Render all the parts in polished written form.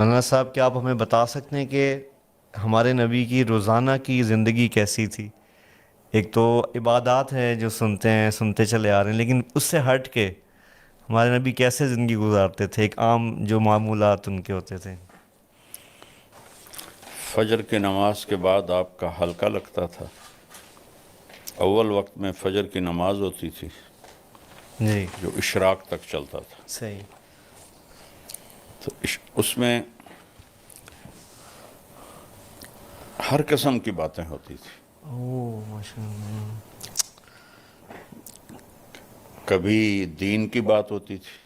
مولانا صاحب کیا آپ ہمیں بتا سکتے ہیں کہ ہمارے نبی کی روزانہ کی زندگی کیسی تھی؟ ایک تو عبادات ہے جو سنتے ہیں سنتے چلے آ رہے ہیں، لیکن اس سے ہٹ کے ہمارے نبی کیسے زندگی گزارتے تھے، ایک عام جو معمولات ان کے ہوتے تھے؟ فجر کی نماز کے بعد آپ کا ہلکا لگتا تھا. اول وقت میں فجر کی نماز ہوتی تھی جی جو اشراق تک چلتا تھا، صحیح. تو اس میں ہر قسم کی باتیں ہوتی تھی. اوہ ماشاء اللہ. کبھی دین کی بات ہوتی تھی،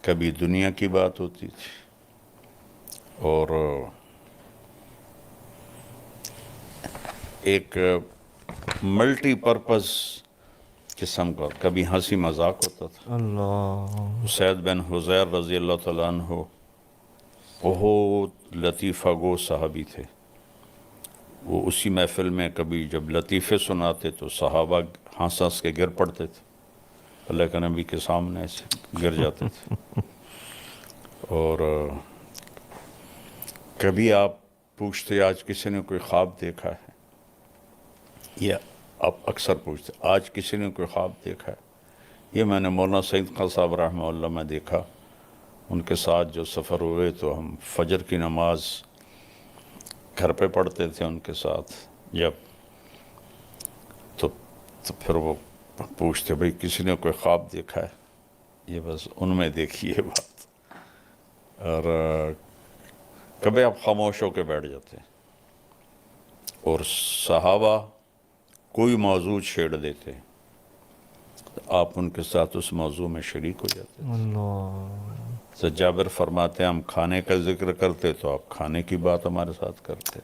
کبھی دنیا کی بات ہوتی تھی، اور ایک ملٹی پرپز قسم کا کبھی ہنسی مذاق ہوتا تھا. اللہ. اسید بن حضیر رضی اللہ تعالیٰ عنہ بہت لطیفہ گو صحابی تھے. وہ اسی محفل میں کبھی جب لطیفے سناتے تو صحابہ ہنس ہنس کے گر پڑتے تھے، اللہ کے نبی کے سامنے ایسے گر جاتے تھے. اور کبھی آپ پوچھتے آج کسی نے کوئی خواب دیکھا ہے، یا آپ اکثر پوچھتے آج کسی نے کوئی خواب دیکھا ہے. یہ میں نے مولانا سعید خان صاحب رحمہ اللہ میں دیکھا. ان کے ساتھ جو سفر ہوئے تو ہم فجر کی نماز گھر پہ پڑھتے تھے ان کے ساتھ. جب تو پھر وہ پوچھتے بھئی کسی نے کوئی خواب دیکھا ہے، یہ بس ان میں دیکھی ہے بات. اور کبھی آپ خاموش ہو کے بیٹھ جاتے اور صحابہ کوئی موضوع چھیڑ دیتے تو آپ ان کے ساتھ اس موضوع میں شریک ہو جاتے تھے. اللہ. تو جابر فرماتے ہیں ہم کھانے کا ذکر کرتے تو آپ کھانے کی بات ہمارے ساتھ کرتے،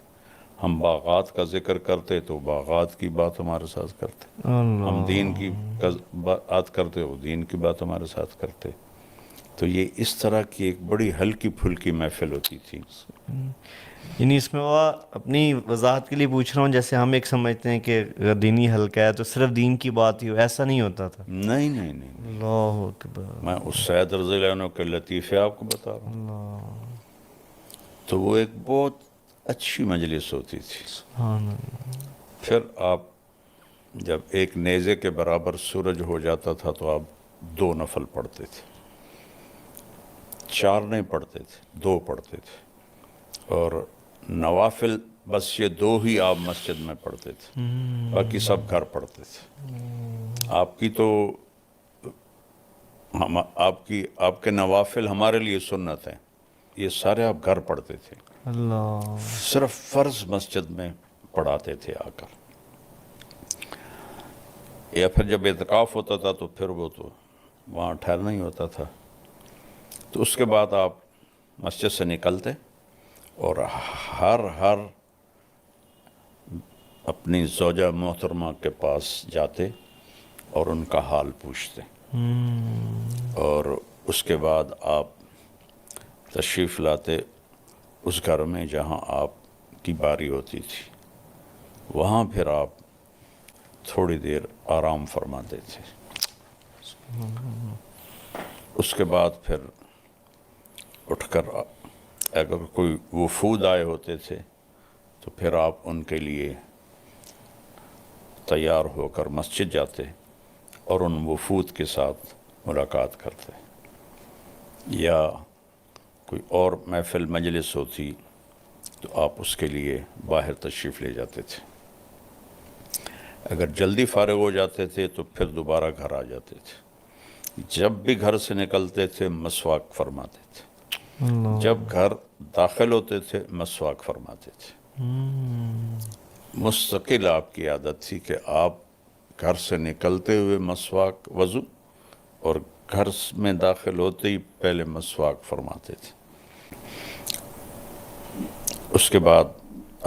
ہم باغات کا ذکر کرتے تو باغات کی بات ہمارے ساتھ کرتے، ہم دین کی بات کرتے وہ دین کی بات ہمارے ساتھ کرتے. تو یہ اس طرح کی ایک بڑی ہلکی پھلکی محفل ہوتی تھی. یعنی اس میں وہ اپنی وضاحت کے لیے پوچھ رہا ہوں، جیسے ہم ایک سمجھتے ہیں کہ اگر دینی حلقہ ہے تو صرف دین کی بات ہی ہو، ایسا نہیں ہوتا تھا. نہیں نہیں نہیں نہیں، اللہ اکبر. میں اس سید رضی اللہ عنہ کے لطیفے آپ کو بتا رہا ہوں. اللہ. تو وہ ایک بہت اچھی مجلس ہوتی تھی. سبحان اللہ. پھر آپ جب ایک نیزے کے برابر سورج ہو جاتا تھا تو آپ 2 نفل پڑھتے تھے، 4 نہیں پڑھتے تھے، 2 پڑھتے تھے. اور نوافل بس یہ 2 ہی آپ مسجد میں پڑھتے تھے، باقی سب گھر پڑھتے تھے. آپ کی تو آپ کے نوافل ہمارے لیے سنت ہیں، یہ سارے آپ گھر پڑھتے تھے. اللہ. صرف فرض مسجد میں پڑھاتے تھے آ کر، یا پھر جب اعتکاف ہوتا تھا تو پھر وہ تو وہاں ٹھہرنا ہی ہوتا تھا. تو اس کے بعد آپ مسجد سے نکلتے اور ہر اپنی زوجہ محترمہ کے پاس جاتے اور ان کا حال پوچھتے، اور اس کے بعد آپ تشریف لاتے اس گھر میں جہاں آپ کی باری ہوتی تھی. وہاں پھر آپ تھوڑی دیر آرام فرماتے تھے. اس کے بعد پھر اٹھ کر اگر کوئی وفود آئے ہوتے تھے تو پھر آپ ان کے لیے تیار ہو کر مسجد جاتے اور ان وفود کے ساتھ ملاقات کرتے. یا کوئی اور محفل مجلس ہوتی تو آپ اس کے لیے باہر تشریف لے جاتے تھے. اگر جلدی فارغ ہو جاتے تھے تو پھر دوبارہ گھر آ جاتے تھے. جب بھی گھر سے نکلتے تھے مسواک فرماتے تھے، جب گھر داخل ہوتے تھے مسواک فرماتے تھے. مستقل آپ کی عادت تھی کہ آپ گھر سے نکلتے ہوئے مسواک وضو، اور گھر میں داخل ہوتے ہی پہلے مسواک فرماتے تھے. اس کے بعد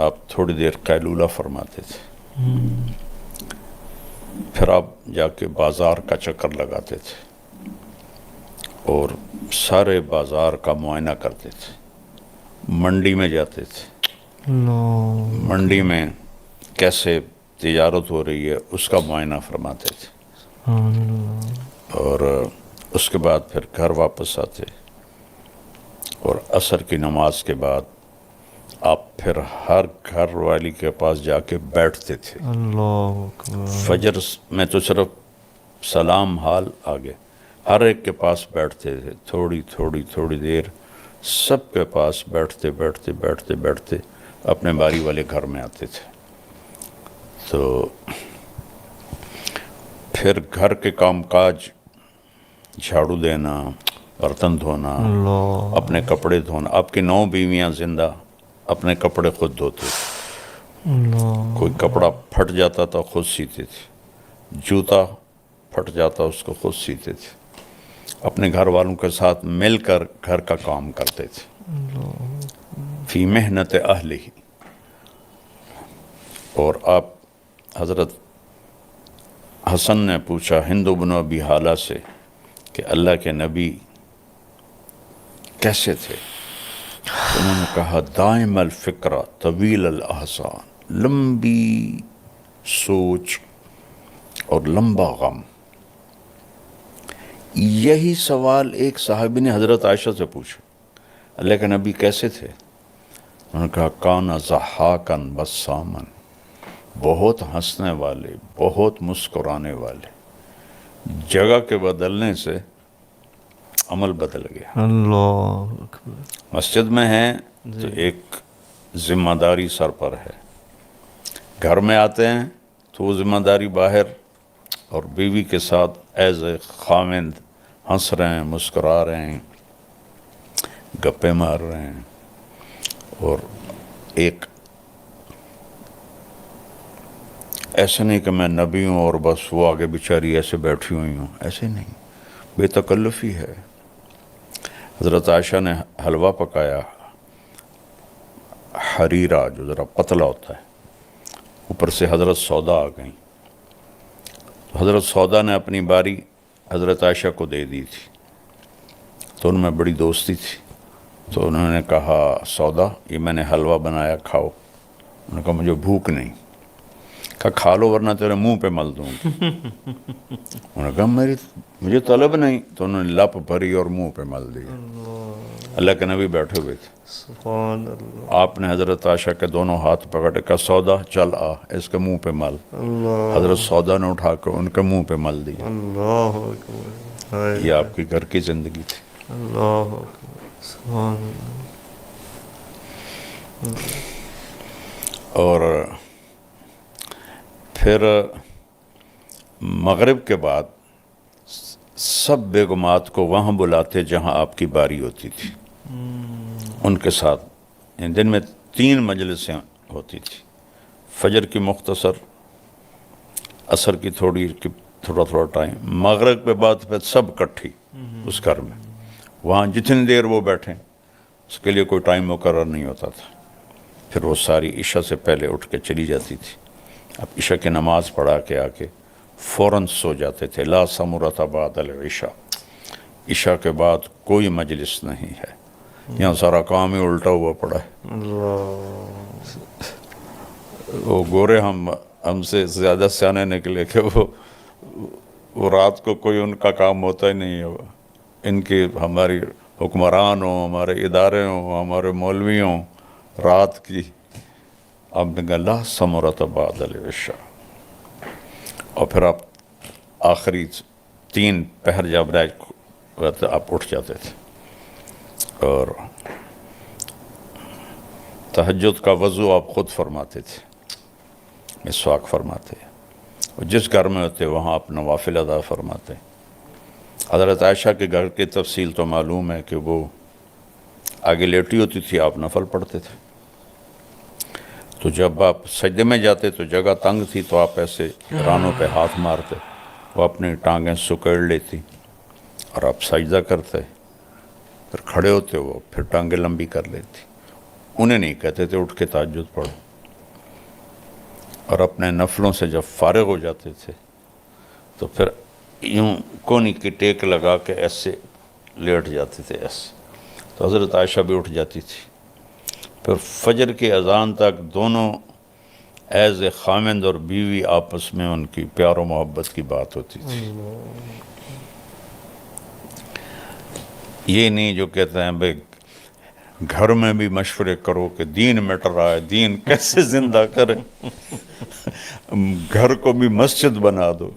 آپ تھوڑی دیر قیلولہ فرماتے تھے. پھر آپ جا کے بازار کا چکر لگاتے تھے اور سارے بازار کا معائنہ کرتے تھے. منڈی میں جاتے تھے، منڈی میں کیسے تجارت ہو رہی ہے اس کا معائنہ فرماتے تھے. اور اس کے بعد پھر گھر واپس آتے اور عصر کی نماز کے بعد آپ پھر ہر گھر والی کے پاس جا کے بیٹھتے تھے. اللہ اکبر. فجر میں تو صرف سلام حال آگے، ہر ایک کے پاس بیٹھتے تھے، تھوڑی دیر سب کے پاس بیٹھتے اپنے باری والے گھر میں آتے تھے. تو پھر گھر کے کام کاج، جھاڑو دینا، برتن دھونا، اللہ. اپنے کپڑے دھونا. آپ کی 9 بیویاں زندہ اپنے کپڑے خود دھوتے تھے. اللہ. کوئی کپڑا پھٹ جاتا تھا خود سیتے تھے، جوتا پھٹ جاتا اس کو خود سیتے تھے. اپنے گھر والوں کے ساتھ مل کر گھر کا کام کرتے تھے. فی محنت اہلہ. اور آپ حضرت حسن نے پوچھا ہند بن ابی حالہ سے کہ اللہ کے نبی کیسے تھے؟ انہوں نے کہا دائم الفکرہ طویل الاحسان، لمبی سوچ اور لمبا غم. یہی سوال ایک صحابی نے حضرت عائشہ سے پوچھا، اللہ کے نبی کیسے تھے؟ انہوں نے کہا کان ضحاکن بسامن، بہت ہنسنے والے، بہت مسکرانے والے. جگہ کے بدلنے سے عمل بدل گیا. اللہ اکبر. مسجد میں ہیں تو ایک ذمہ داری سر پر ہے، گھر میں آتے ہیں تو وہ ذمہ داری باہر، اور بیوی کے ساتھ ایز اے خاوند ہنس رہے ہیں، مسکرا رہے ہیں، گپے مار رہے ہیں. اور ایک ایسا نہیں کہ میں نبی ہوں اور بس وہ آگے بیچاری ایسے بیٹھی ہوئی ہوں، ایسے نہیں، بے تکلفی ہے. حضرت عائشہ نے حلوہ پکایا، حریرہ جو ذرا پتلا ہوتا ہے، اوپر سے حضرت سودا آ گئیں. حضرت سودا نے اپنی باری حضرت عائشہ کو دے دی تھی، تو ان میں بڑی دوستی تھی. تو انہوں نے کہا سودا یہ میں نے حلوہ بنایا، کھاؤ. انہوں نے کہا مجھے بھوک نہیں. کہا کھا لو ورنہ تیرے منہ پہ مل دوں گی. انہوں نے کہا مجھے طلب نہیں. تو انہوں نے لپ بھری اور منہ پہ مل دیا. اللہ کے نبی بیٹھے ہوئے تھے. سبحان اللہ. آپ نے حضرت عائشہ کے دونوں ہاتھ پکڑے، کہا سودا چل آ اس کے منہ پہ مل. اللہ. حضرت سودا نے اٹھا کر ان کے منہ پہ مل دیا. اللہ اکبر. یہ آپ کی گھر کی زندگی تھی. اللہ اکبر. سبحان اللہ. اور پھر مغرب کے بعد سب بیگمات کو وہاں بلاتے جہاں آپ کی باری ہوتی تھی، ان کے ساتھ. دن میں 3 مجلسیں ہوتی تھی، فجر کی مختصر، عصر کی تھوڑا ٹائم، مغرب کے بعد پھر سب کٹھی اس گھر میں. وہاں جتنی دیر وہ بیٹھیں اس کے لیے کوئی ٹائم مقرر نہیں ہوتا تھا. پھر وہ ساری عشاء سے پہلے اٹھ کے چلی جاتی تھی. اب عشاء کی نماز پڑھا کے آ کے فوراً سو جاتے تھے. لا ثمرۃ بعد العشاء، عشاء کے بعد کوئی مجلس نہیں ہے. یہاں سارا کام ہی الٹا ہوا پڑا ہے. اللہ. وہ گورے ہم سے زیادہ سیانے نکلے کہ وہ رات کو کوئی ان کا کام ہوتا ہی نہیں ہے. ان کی ہماری حکمران ہوں، ہمارے ادارے ہوں، ہمارے مولوی ہوں، رات کی آپ نے کہا لا ثمرۃ بعد العشاء. اور پھر آپ آخری 3 پہر جب رہ آپ اٹھ جاتے تھے. اور تہجد کا وضو آپ خود فرماتے تھے، مسواک فرماتے. اور جس گھر میں ہوتے وہاں آپ نوافل ادا فرماتے. حضرت عائشہ کے گھر کی تفصیل تو معلوم ہے کہ وہ آگے لیٹی ہوتی تھی، آپ نفل پڑھتے تھے. تو جب آپ سجدے میں جاتے تو جگہ تنگ تھی تو آپ ایسے رانوں پہ ہاتھ مارتے، وہ اپنی ٹانگیں سکیڑ لیتی اور آپ سجدہ کرتے. پھر کھڑے ہوتے وہ پھر ٹانگیں لمبی کر لیتی. انہیں نہیں کہتے تھے اٹھ کے تہجد پڑھو. اور اپنے نفلوں سے جب فارغ ہو جاتے تھے تو پھر یوں کونی کی ٹیک لگا کے ایسے لیٹ جاتے تھے ایسے. تو حضرت عائشہ بھی اٹھ جاتی تھی. پھر فجر کی اذان تک دونوں ایز اے خامند اور بیوی آپس میں ان کی پیار و محبت کی بات ہوتی تھی. یہ نہیں جو کہتے ہیں بھائی گھر میں بھی مشورے کرو کہ دین مٹ رہا ہے، دین کیسے زندہ کریں، گھر کو بھی مسجد بنا دو،